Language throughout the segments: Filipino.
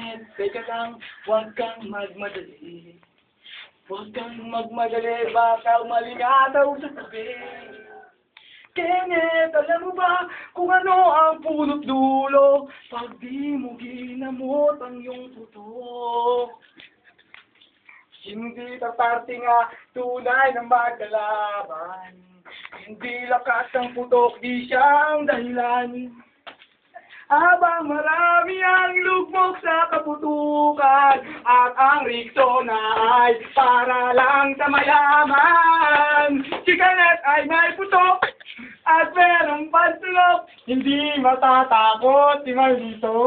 Kenneth, teka lang, huwag kang magmadali. Huwag kang magmadali, baka malingataw sa tabi. Kenneth, alam mo ba kung ano ang punot dulo pag di mo ginamot ang iyong putok? Hindi tatarte nga tunay na magkalaban. Hindi lakas ng putok, di siyang dahilan. Habang marami ang lugmok sa kaputukan at ang Rexona ay para lang sa mayaman. Si Kenneth ay may putok at merong pantulok, hindi matatakot si Maldito.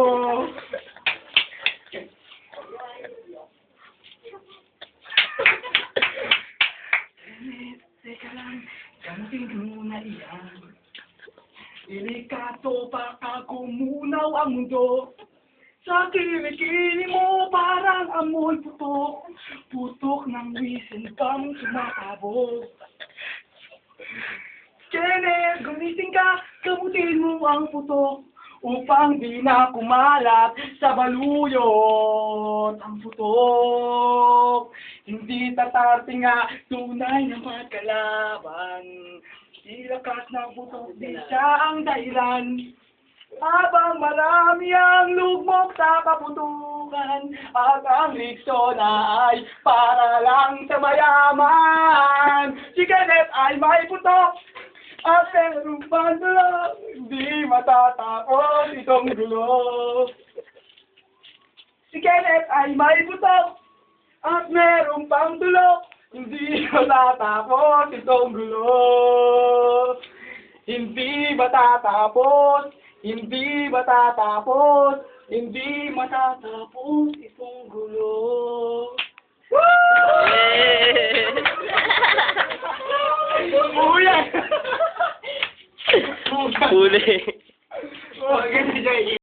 Kenneth, teka lang, gamutin mo na iyan. Delikato pa ako munaw ang mundo. Sa kilikili mo parang amoy putok. Putok ng wisin kang sumakabog. Kenneth, gumising ka, gamutin mo ang putok. Upang di na kumalat sa baluyot ang putok. Hindi tatarte nga tunay na magkalaban. Di lakas ng putok, di siya ang dahilan. Habang marami ang lugmok sa kaputukan at ang Rexona ay para lang sa mayaman. Si Kenneth ay may putok at merong pandulok, hindi matatakot itong gulo. Si Kenneth ay may putok at merong pangtulok, hindi matatapos itong gulo. Hindi matatapos, hindi matatapos, hindi matatapos itong gulo. Uya! Huli. Oh, ganyan.